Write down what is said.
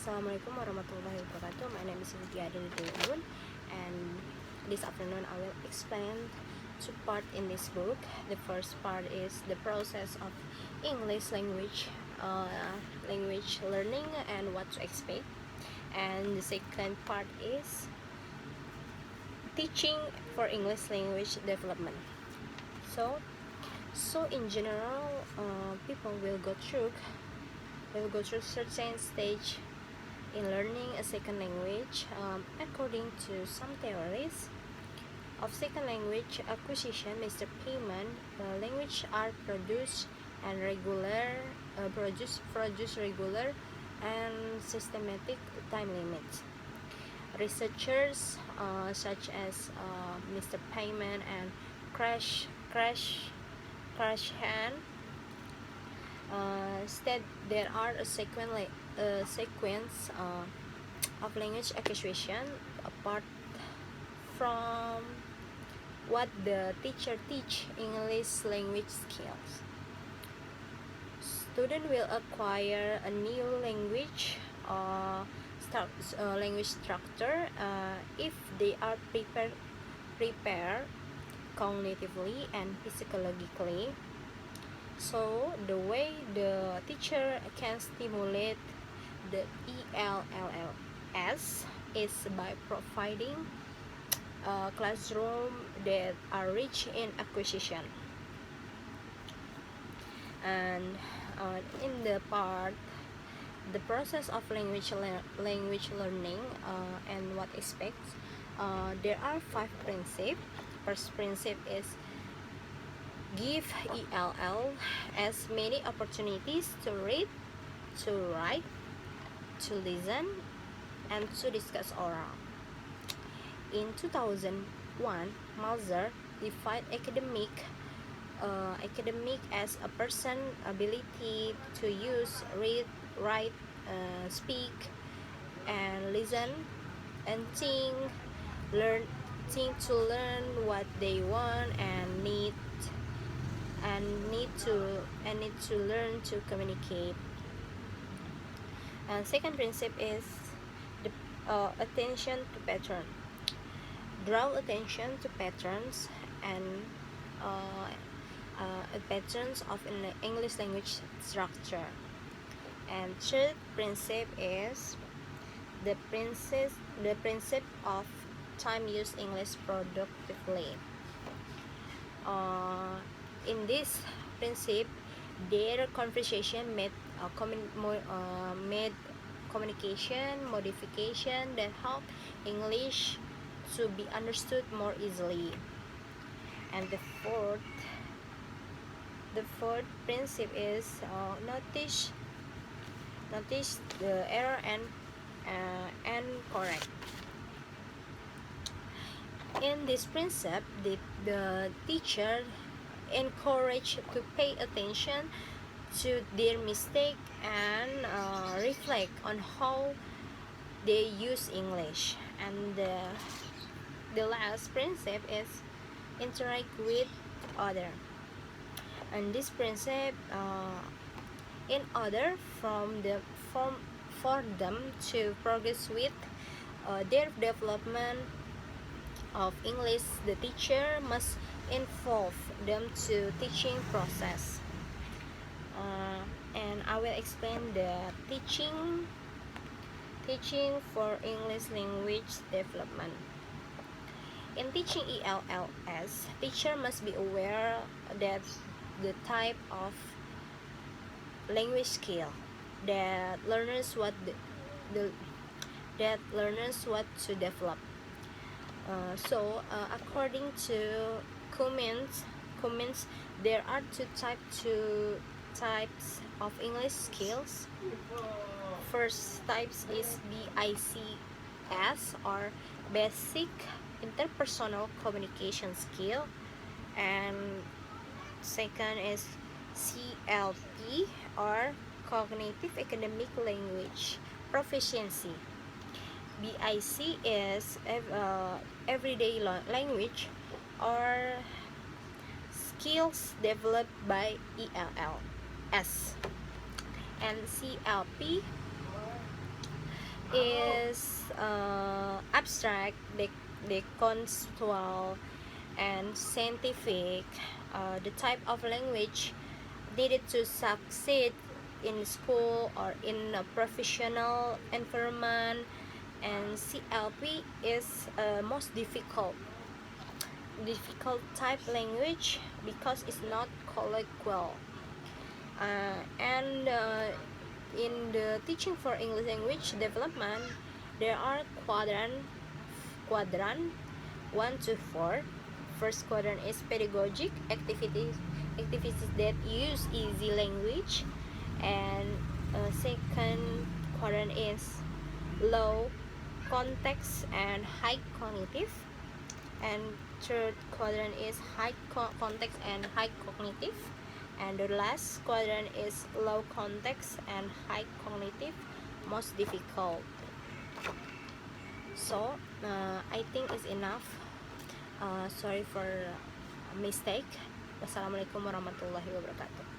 Assalamualaikum warahmatullahi wabarakatuh. My name is Figi Adinda Embun, and this afternoon I will explain two parts in this book. The first part is the process of English language learning and what to expect, and the second part is teaching for English language development. So in general, people will go through certain stage in learning a second language. According to some theories of second language acquisition, Mr. Payman, language are produced regular and systematic time limits. Researchers such as Mr. Payman and Krashan state there are a sequence of language acquisition apart from what the teacher teach English language skills. Student will acquire a new language language structure if they are prepared cognitively and physiologically. So the way the teacher can stimulate the ELLS is by providing a classroom that are rich in acquisition. And in the process of language learning and what aspects, there are 5 principles. First principle is give ELL as many opportunities to read, to write, to listen, and to discuss oral. In 2001, Mazur defined academic as a person's ability to use, read, write, speak, and listen, and think to learn what they want and need to learn to communicate. And second principle is the attention to pattern. Draw attention to patterns and patterns of English language structure. And third principle is the principle of time use English productively. In this principle, their conversation made communication modification that help English to be understood more easily. And the fourth principle is notice the error and correct. In this principle, the teacher encouraged to pay attention to their mistake and reflect on how they use English. And the last principle is interact with other. And this principle, in order for them to progress with their development of English, the teacher must involve them to teaching process. And I will explain the teaching for English language development. In teaching ELLS, teacher must be aware that the type of language skill that learners what to develop. According to comments, there are two types of English skills. First types is BICS, or basic interpersonal communication skill, and second is CLP, or cognitive academic language proficiency. BIC is everyday language or skills developed by ELLS. And CLP is abstract, conceptual, and scientific. The type of language needed to succeed in school or in a professional environment, and CLP is most difficult type language because it's not colloquial. And in the teaching for English language development, there are quadrant 1 to 4. First quadrant is pedagogic activities that use easy language, and second quadrant is low context and high cognitive, and third quadrant is high context and high cognitive, and the last quadrant is low context and high cognitive, most difficult. So I think it's enough. Sorry for mistake. Wassalamualaikum warahmatullahi wabarakatuh.